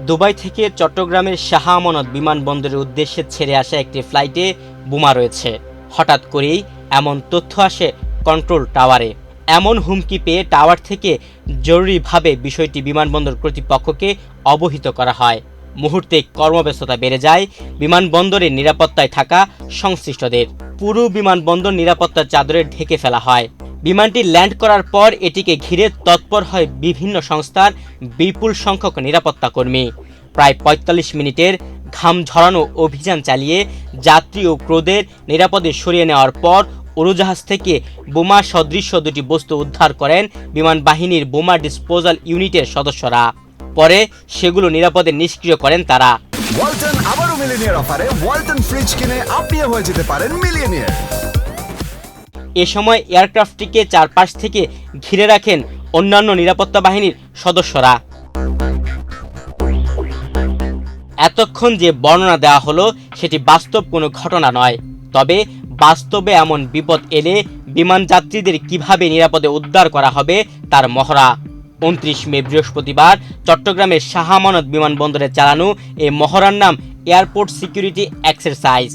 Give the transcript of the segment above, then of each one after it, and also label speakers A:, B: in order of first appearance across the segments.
A: Dubai থেকে চট্টগ্রামের শাহ আমানত বিমানবন্দরের উদ্দেশ্যে ছেড়ে আসা একটি ফ্লাইটে বোমা রয়েছে। হঠাৎ করেই এমন তথ্য আসে কন্ট্রোল টাওয়ারে। এমন হুমকি পেয়ে টাওয়ার থেকে জরুরিভাবে বিষয়টি বিমানবন্দর কর্তৃপক্ষকে অবহিত করা হয়। মুহূর্তে কর্মব্যস্ততা বেড়ে যায় বিমানবন্দরের নিরাপত্তায় থাকা সংশ্লিষ্টদের। পুরো বিমানবন্দর নিরাপত্তার চাদরে ঢেকে ফেলা হয়। বিমানটি ল্যান্ড করার পর এটিকে ঘিরে তৎপর হয় বিভিন্ন সংস্থার বিপুল সংখ্যক নিরাপত্তা কর্মী। প্রায় ৪৫ মিনিটের ঘাম ঝরানো অভিযান চালিয়ে যাত্রী ও ক্রুদের নিরাপদে সরিয়ে নেওয়ার পর উড়োজাহাজ থেকে বোমা সদৃশ্য দুটি বস্তু উদ্ধার করেন বিমান বাহিনীর বোমা ডিসপোজাল ইউনিটের সদস্যরা। পরে সেগুলো নিরাপদে নিষ্ক্রিয় করেন তারা।
B: ওয়ালটন আবারও মিলিয়নিয়ার অফারে ওয়ালটন ফ্রিজ কিনে আপনিও হয়ে যেতে পারেন মিলিয়নিয়ার।
A: এ সময় এয়ারক্রাফটটিকে চারপাশ থেকে ঘিরে রাখেন অন্যান্য নিরাপত্তা বাহিনীর সদস্যরা। এতক্ষণ যে বর্ণনা দেওয়া হলো সেটি বাস্তব কোনো ঘটনা নয়। তবে বাস্তবে এমন বিপদ এলে বিমান যাত্রীদের কিভাবে নিরাপদে উদ্ধার করা হবে তার মহড়া। ২৯ মে বৃহস্পতিবার চট্টগ্রামের শাহ আমানত বিমানবন্দরে চালানো এই মহড়ার নাম এয়ারপোর্ট সিকিউরিটি এক্সারসাইজ।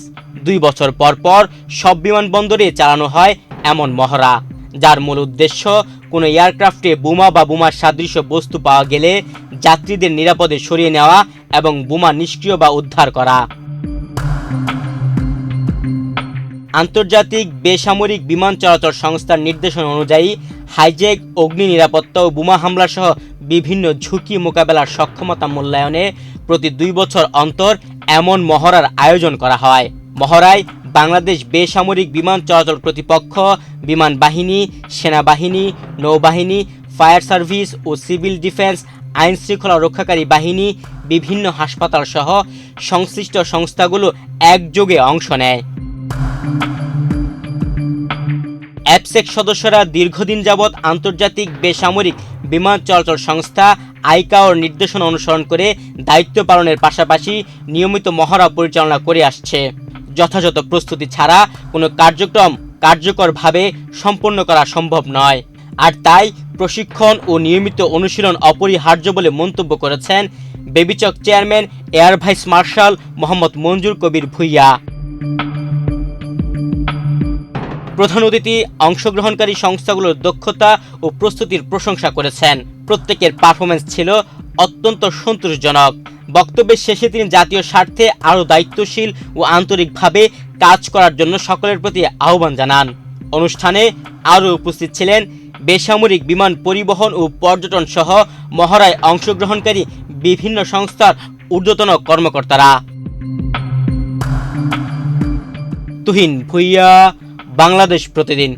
A: ২ বছর পর পর সব বিমানবন্দরে চালানো হয় এমন মহড়া, যার মূল উদ্দেশ্য কোনো এয়ারক্রাফটে বোমা বা বোমার সাদৃশ্য বস্তু পাওয়া গেলে যাত্রীদের নিরাপদে সরিয়ে নেওয়া এবং বোমা নিষ্ক্রিয় বা উদ্ধার করা। আন্তর্জাতিক বেসামরিক বিমান চলাচল সংস্থার নির্দেশনা অনুযায়ী হাইজ্যাক, অগ্নি নিরাপত্তা ও বোমা হামলা সহ বিভিন্ন ঝুঁকি মোকাবেলার সক্ষমতা মূল্যায়নে প্রতি ২ বছর অন্তর এমন মহড়ার আয়োজন করা হয়। মহড়ায় বাংলাদেশ বেসামরিক বিমান চলাচল কর্তৃপক্ষ, বিমান বাহিনী, সেনাবাহিনী, নৌবাহিনী, ফায়ার সার্ভিস ও সিভিল ডিফেন্স, আইন শৃঙ্খলা রক্ষাকারী বাহিনী, বিভিন্ন হাসপাতাল সহ সংশ্লিষ্ট সংস্থাগুলো একযোগে অংশ নেয়। অ্যাপসেক সদস্যরা দীর্ঘদিন যাবৎ আন্তর্জাতিক বেসামরিক বিমান চলাচল সংস্থা আইকাওর নির্দেশনা অনুসরণ করে দায়িত্ব পালনের পাশাপাশি নিয়মিত মহড়া পরিচালনা করে আসছে। যথাযথ প্রস্তুতি ছাড়া কোনো কার্যক্রম কার্যকরভাবে সম্পন্ন করা সম্ভব নয়। আর তাই প্রশিক্ষণ ও নিয়মিত অনুশীলন অপরিহার্য বলে মন্তব্য করেছেন বেবিচক chairman air vice marshal Mohammad Manzur Kabir Bhuiyan. প্রধান অতিথি অংশগ্রহণকারী সংস্থাগুলোর দক্ষতা ও প্রস্তুতির প্রশংসা করেছেন। প্রত্যেকের পারফরমেন্স ছিল অত্যন্ত সন্তোষজনক। বক্তব্যের শেষে তিনি জাতীয় স্বার্থে আরও দায়িত্বশীল ও আন্তরিকভাবে কাজ করার জন্য সকলের প্রতি আহ্বান জানান। অনুষ্ঠানে আরও উপস্থিত ছিলেন বেসামরিক বিমান পরিবহন ও পর্যটন সহ মহড়ায় অংশগ্রহণকারী বিভিন্ন সংস্থার ঊর্ধ্বতন কর্মকর্তারা। তুহিন ভূঁইয়া, বাংলাদেশ প্রতিদিন।